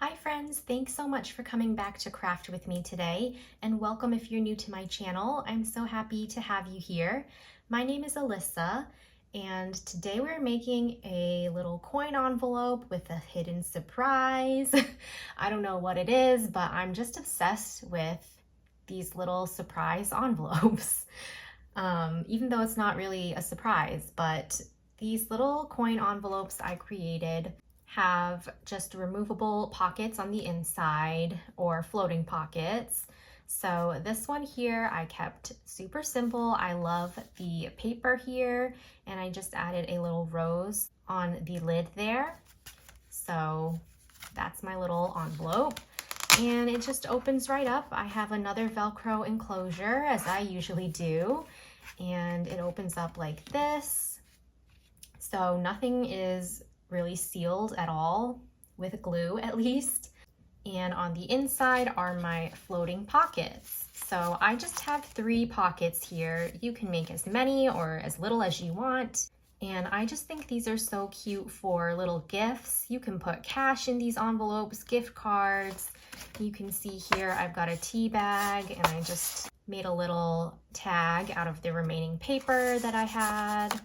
Hi friends, thanks so much for coming back to craft with me today, and welcome if you're new to my channel. I'm so happy to have you here. My name is Alyssa, and today we're making a little coin envelope with a hidden surprise. I don't know what it is, but I'm just obsessed with these little surprise envelopes. Even though it's not really a surprise, but these little coin envelopes I created have just removable pockets on the inside or floating pockets. So this one here I kept super simple. I love the paper here, and I just added a little rose on the lid there. So that's my little envelope. And it just opens right up. I have another Velcro enclosure, as I usually do, and it opens up like this. So nothing is really sealed at all, with glue at least. And on the inside are my floating pockets. So I just have 3 pockets here. You can make as many or as little as you want. And I just think these are so cute for little gifts. You can put cash in these envelopes, gift cards. You can see here I've got a tea bag, and I just made a little tag out of the remaining paper that I had.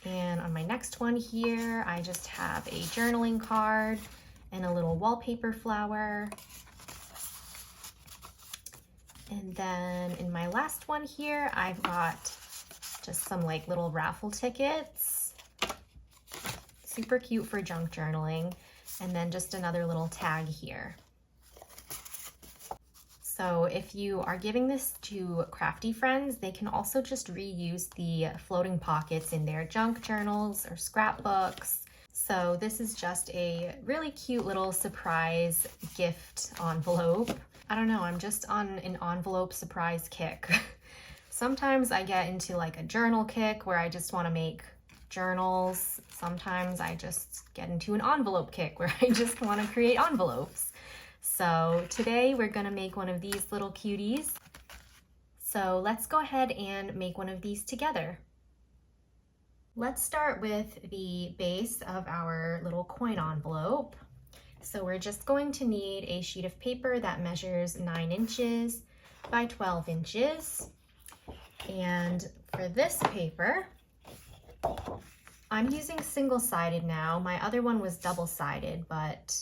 And on my next one here, I just have a journaling card and a little wallpaper flower. And then in my last one here, I've got just some like little raffle tickets. Super cute for junk journaling. And then just another little tag here. So if you are giving this to crafty friends, they can also just reuse the floating pockets in their junk journals or scrapbooks. So this is just a really cute little surprise gift envelope. I don't know, I'm just on an envelope surprise kick. Sometimes I get into like a journal kick where I just want to make journals. Sometimes I just get into an envelope kick where I just want to create envelopes. So today we're gonna make one of these little cuties. So let's go ahead and make one of these together. Let's start with the base of our little coin envelope. So we're just going to need a sheet of paper that measures 9 inches by 12 inches. And for this paper, I'm using single-sided now. My other one was double-sided, but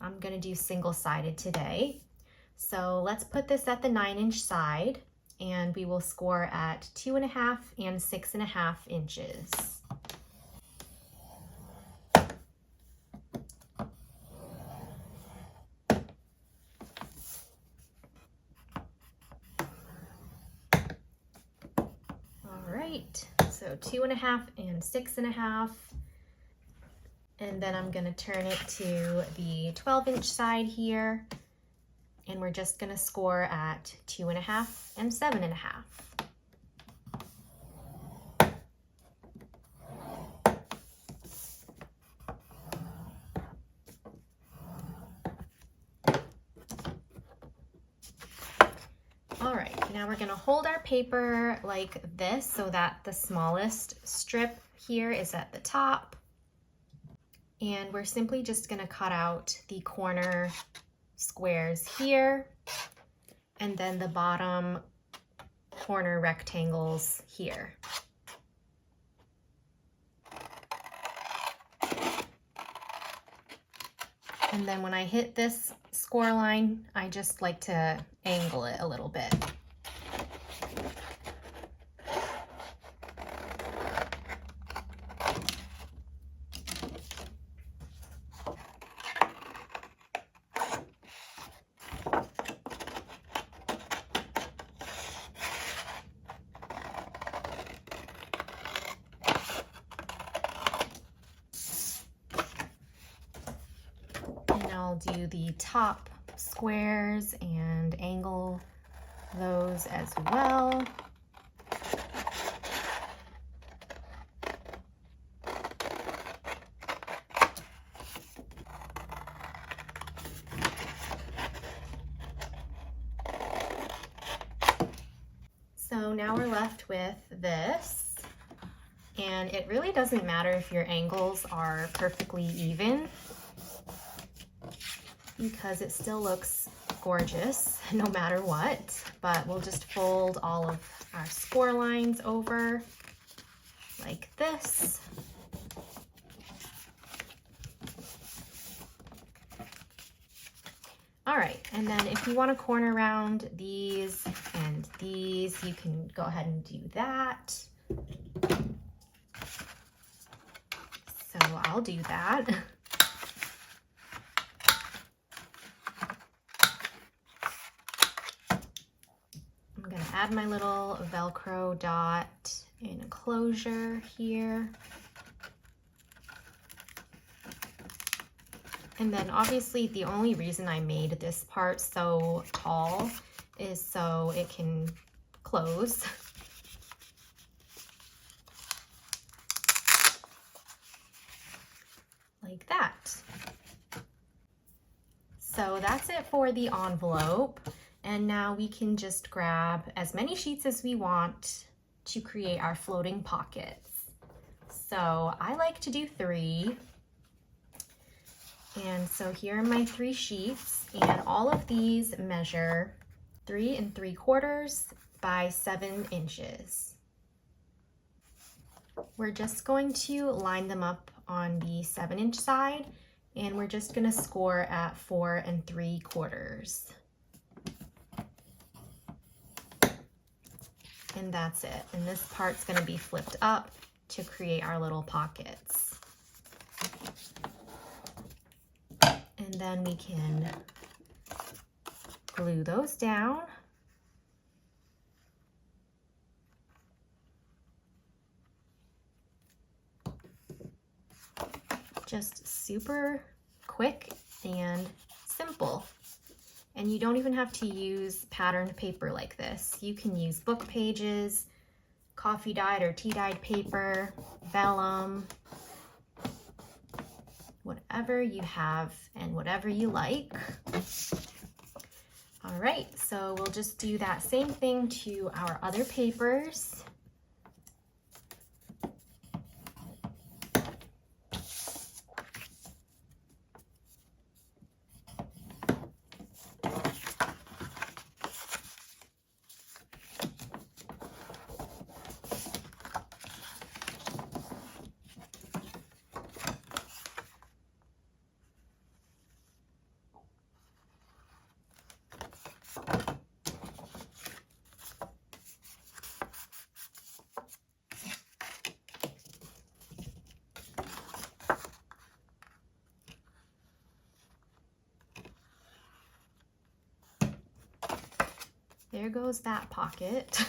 I'm gonna do single-sided today. So let's put this at the 9-inch side, and we will score at 2.5 and 6.5 inches. All right, so 2.5 and 6.5. And then I'm gonna turn it to the 12-inch side here, and we're just gonna score at 2.5 and 7.5. All right, now we're gonna hold our paper like this so that the smallest strip here is at the top. And we're simply just gonna cut out the corner squares here, and then the bottom corner rectangles here. And then when I hit this score line, I just like to angle it a little bit. I'll do the top squares and angle those as well. So now we're left with this, and it really doesn't matter if your angles are perfectly even. because it still looks gorgeous no matter what. But we'll just fold all of our score lines over like this. All right, and then if you want to corner around these and these, you can go ahead and do that. So I'll do that. I'm gonna add my little Velcro dot in a closure here. And then obviously the only reason I made this part so tall is so it can close. Like that. So that's it for the envelope. And now we can just grab as many sheets as we want to create our floating pockets. So I like to do 3. And so here are my 3 sheets, and all of these measure 3 3/4 by 7 inches. We're just going to line them up on the 7-inch side, and we're just going to score at 4 3/4. And that's it. And this part's going to be flipped up to create our little pockets. And then we can glue those down. Just super quick and simple. And you don't even have to use patterned paper like this. You can use book pages, coffee dyed or tea dyed paper, vellum, whatever you have and whatever you like. All right, so we'll just do that same thing to our other papers. There goes that pocket.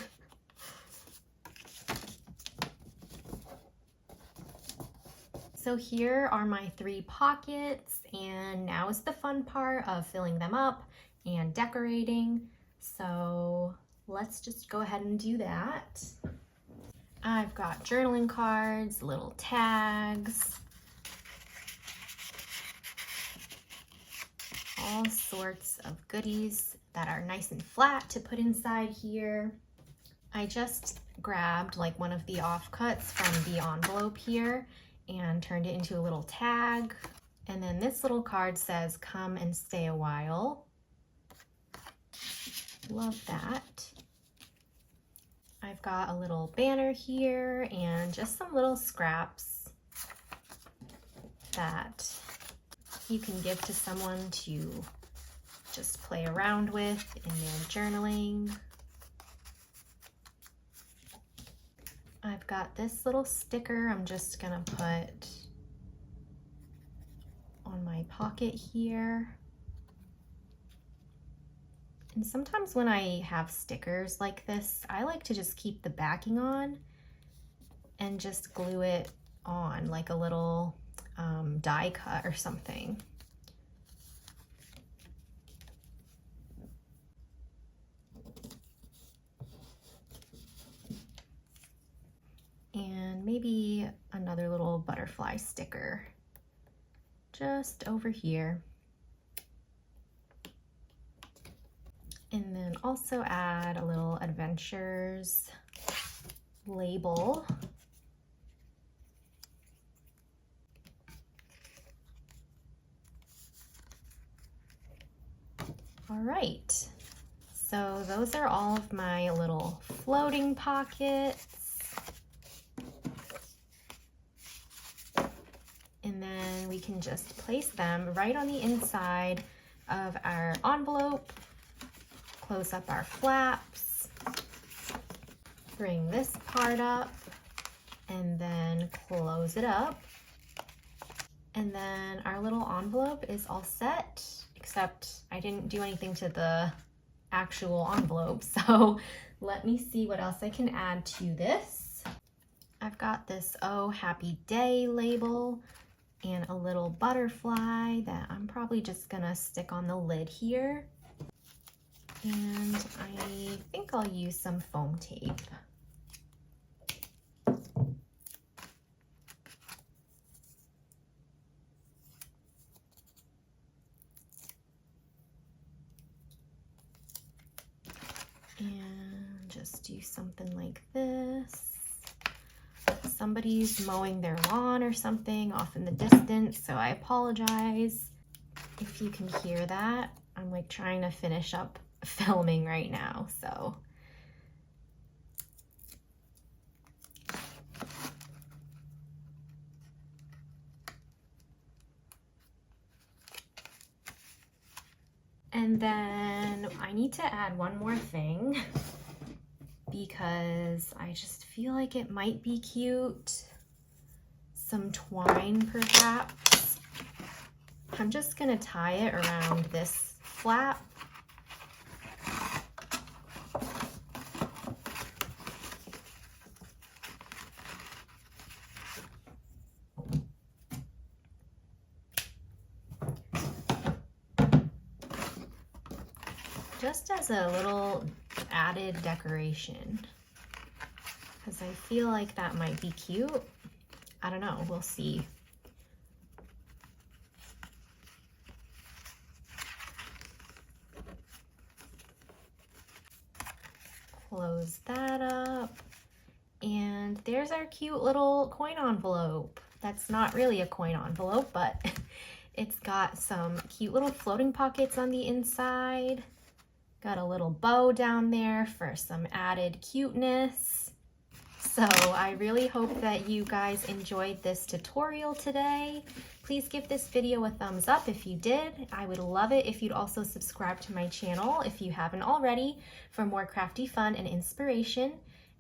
So here are my 3 pockets, and now is the fun part of filling them up and decorating. So let's just go ahead and do that. I've got journaling cards, little tags, all sorts of goodies that are nice and flat to put inside here. I just grabbed like one of the offcuts from the envelope here and turned it into a little tag. And then this little card says, "Come and stay a while." Love that. I've got a little banner here and just some little scraps that you can give to someone to just play around with in their journaling. I've got this little sticker I'm just gonna put on my pocket here. And sometimes when I have stickers like this, I like to just keep the backing on and just glue it on like a little die cut or something. And maybe another little butterfly sticker just over here. And then also add a little adventures label. All right, so those are all of my little floating pockets. And then we can just place them right on the inside of our envelope. Close up our flaps. Bring this part up and then close it up. And then our little envelope is all set, except I didn't do anything to the actual envelope. So let me see what else I can add to this. I've got this "Oh Happy Day" label and a little butterfly that I'm probably just gonna stick on the lid here. And I think I'll use some foam tape. And just do something like this. Somebody's mowing their lawn or something off in the distance, so I apologize if you can hear that. I'm like trying to finish up filming right now, so. And then I need to add one more thing because I just feel like it might be cute. Some twine, perhaps. I'm just gonna tie it around this flap. Just as a little added decoration, because I feel like that might be cute. I don't know, we'll see. Close that up, and there's our cute little coin envelope. That's not really a coin envelope, but it's got some cute little floating pockets on the inside. Got a little bow down there for some added cuteness. So I really hope that you guys enjoyed this tutorial today. Please give this video a thumbs up if you did. I would love it if you'd also subscribe to my channel if you haven't already for more crafty fun and inspiration.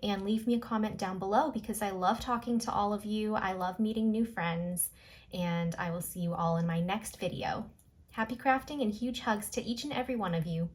And leave me a comment down below because I love talking to all of you. I love meeting new friends, and I will see you all in my next video. Happy crafting and huge hugs to each and every one of you.